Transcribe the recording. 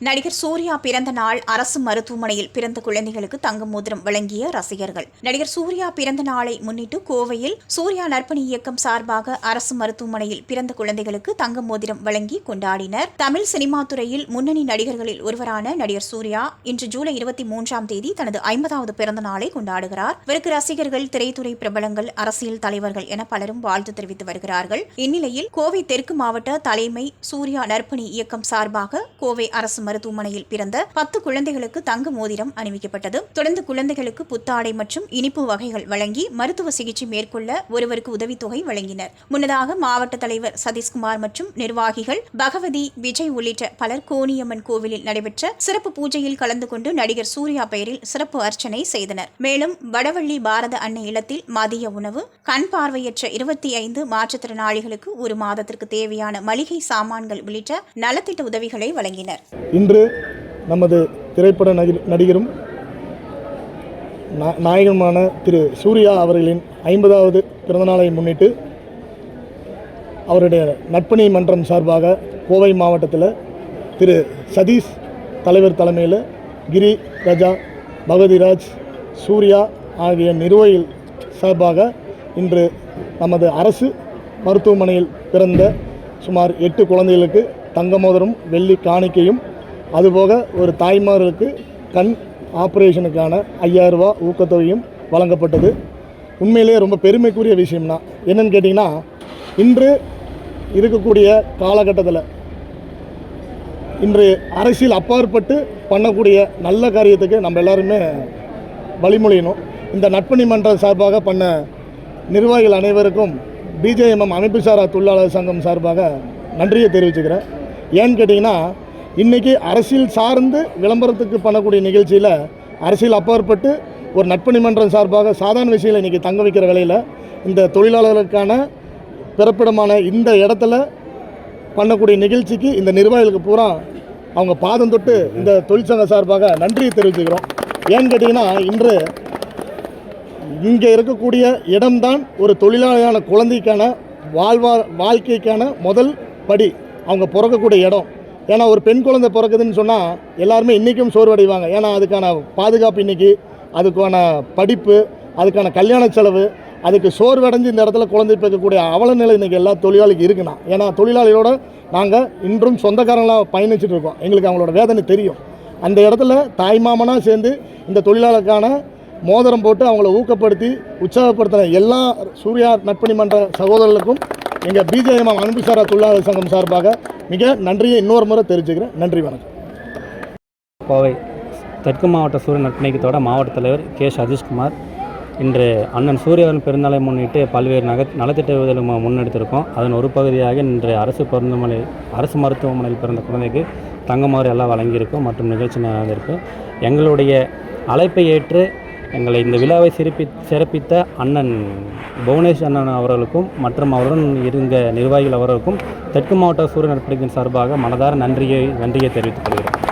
நடிகர் சூர்யா பிறந்த நாள் அரசு மருத்துவமனையில் பிறந்த குழந்தைகளுக்கு தங்க மோதிரம் வழங்கிய ரசிகர்கள். நடிகர் சூர்யா பிறந்த நாளை முன்னிட்டு கோவையில் சூர்யா நற்பணி இயக்கம் சார்பாக அரசு மருத்துவமனையில் பிறந்த குழந்தைகளுக்கு தங்க மோதிரம் வழங்கி கொண்டாடினர். தமிழ் சினிமா துறையில் முன்னணி நடிகர்களில் ஒருவரான நடிகர் சூர்யா இன்று ஜூலை 23ஆம் தேதி தனது 50வது பிறந்த நாளை கொண்டாடுகிறார். இவருக்கு ரசிகர்கள், திரைத்துறை பிரபலங்கள், அரசியல் தலைவர்கள் என பலரும் வாழ்த்து தெரிவித்து வருகிறார்கள். இந்நிலையில் கோவை தெற்கு மாவட்ட தலைமை சூர்யா நற்பணி இயக்கம் சார்பாக கோவை அரசு மருத்துவமனையில் பிறந்த 10 குழந்தைகளுக்கு தங்க மோதிரம் அணிவிக்கப்பட்டது. தொடர்ந்து குழந்தைகளுக்கு புத்தாடை மற்றும் இனிப்பு வகைகள் வழங்கி மருத்துவ சிகிச்சை மேற்கொள்ள ஒருவருக்கு உதவித்தொகை வழங்கினர். முன்னதாக மாவட்ட தலைவர் சதீஷ்குமார் மற்றும் நிர்வாகிகள், பகவதி, விஜய் உள்ளிட்ட பலர் கோணியம்மன் கோவிலில் நடைபெற்ற சிறப்பு பூஜையில் கலந்து கொண்டு நடிகர் சூர்யா பெயரில் சிறப்பு அர்ச்சனை செய்தனர். மேலும் வடவள்ளி பாரத அன்னை இல்லத்தில் மதிய உணவு, கண் பார்வையற்ற 25 மாற்றுத்திறனாளிகளுக்கு 1 மாதத்திற்கு தேவையான மளிகை சாமான்கள் உள்ளிட்ட நலத்திட்ட உதவிகளை வழங்கினர். இன்று நமது திரைப்பட நடிகரும் நாயகனுமான திரு சூர்யா அவர்களின் 50வது பிறந்தநாளை முன்னிட்டு அவருடைய நற்பணி மன்றம் சார்பாக கோவை மாவட்டத்தில் திரு சதீஷ் தலைவர் தலைமையில் கிரி, கஜா, பகவதிராஜ், சூர்யா ஆகிய நிர்வாகிகள் சார்பாக இன்று நமது அரசு மருத்துவமனையில் பிறந்த சுமார் 8 குழந்தைகளுக்கு தங்க மோதிரம், வெள்ளி காணிக்கையும், அதுபோக ஒரு தாய்மார்களுக்கு கண் ஆப்ரேஷனுக்கான 5000 ரூபா ஊக்கத்தொகையும் வழங்கப்பட்டது. உண்மையிலேயே ரொம்ப பெருமைக்குரிய விஷயம்னா என்னென்னு கேட்டிங்கன்னா, இன்று இருக்கக்கூடிய காலகட்டத்தில் இன்று அரசியல் அப்பாற்பட்டு பண்ணக்கூடிய நல்ல காரியத்துக்கு நம்ம எல்லாருமே வழிமொழியணும். இந்த நற்பணி மன்ற சார்பாக பண்ண நிர்வாகிகள் அனைவருக்கும் பிஜேஎம்எம் அமைப்பு சாரா தொழிலாளர் சங்கம் சார்பாக நன்றியை தெரிவிச்சுக்கிறேன். ஏன்னு கேட்டிங்கன்னா, இன்றைக்கி அரசியல் சார்ந்து விளம்பரத்துக்கு பண்ணக்கூடிய நிகழ்ச்சியில் அரசியல் அப்பாற்பட்டு ஒரு நற்பணி மன்றம் சார்பாக சாதாரண விஷயங்களை இன்றைக்கி தங்க வைக்கிற வேலையில் இந்த தொழிலாளர்களுக்கான பிறப்பிடமான இந்த இடத்துல பண்ணக்கூடிய நிகழ்ச்சிக்கு இந்த நிர்வாகிகளுக்கு பூரா அவங்க பாதம் தொட்டு இந்த தொழிற்சங்க சார்பாக நன்றியை தெரிவிச்சுக்கிறோம். ஏன்னு கேட்டிங்கன்னா, இன்று இங்கே இருக்கக்கூடிய இடம்தான் ஒரு தொழிலாளியான குழந்தைக்கான வாழ்க்கைக்கான முதல் படி. அவங்க பிறக்கக்கூடிய இடம். ஏன்னா ஒரு பெண் குழந்தை பிறக்குதுன்னு சொன்னால் எல்லாருமே இன்றைக்கும் சோர்வடைவாங்க. ஏன்னா அதுக்கான பாதுகாப்பு இன்றைக்கி, அதுக்கான படிப்பு, அதுக்கான கல்யாண செலவு, அதுக்கு சோர்வடைஞ்சு இந்த இடத்துல குழந்தை பிறக்கக்கூடிய அவல நிலை இன்றைக்கி எல்லா தொழிலாளிக்கு இருக்குண்ணா. ஏன்னா தொழிலாளிகளோட நாங்கள் இன்றும் சொந்தக்காரங்களாக பயணிச்சுட்டு இருக்கோம். எங்களுக்கு அவங்களோட வேதனை தெரியும். அந்த இடத்துல தாய்மாமனாக சேர்ந்து இந்த தொழிலாளருக்கான மோதிரம் போட்டு அவங்கள ஊக்கப்படுத்தி உற்சாகப்படுத்தின எல்லா சூர்யா நற்பணி மன்ற சகோதரர்களுக்கும் எங்கள் பிஜேஎம்எம் அமைப்பு சாரா தொழிலாளர் சங்கம் சார்பாக மிக நன்றியை இன்னொரு முறை தெரிவிச்சுக்கிறேன். நன்றி, வணக்கம். கோவை தெற்கு மாவட்ட சூரிய நற்பணிக்கத்தோட மாவட்ட தலைவர் கே. சதீஷ்குமார் இன்று அண்ணன் சூர்யாவின் பிறந்தநாளை முன்னிட்டு பல்வேறு நலத்திட்ட உதவிகளை முன்னெடுத்திருக்கோம். அதன் ஒரு பகுதியாக இன்று அரசு மருத்துவமனையில் பிறந்த குழந்தைக்கு தங்கமாறு எல்லாம் வழங்கியிருக்கோம் மற்றும் நிகழ்ச்சி நடந்திருக்கு. எங்களுடைய அழைப்பை ஏற்று எங்களை இந்த விழாவை சிறப்பித்த அண்ணன் புவனேஷ் அண்ணன் அவர்களுக்கும் மற்றும் அவருடன் இருந்த நிர்வாகிகள் அவர்களுக்கும் தெற்கு மாவட்ட சூரிய நற்பணிக்கின் சார்பாக மனதார நன்றியை தெரிவித்துக் கொள்கிறேன்.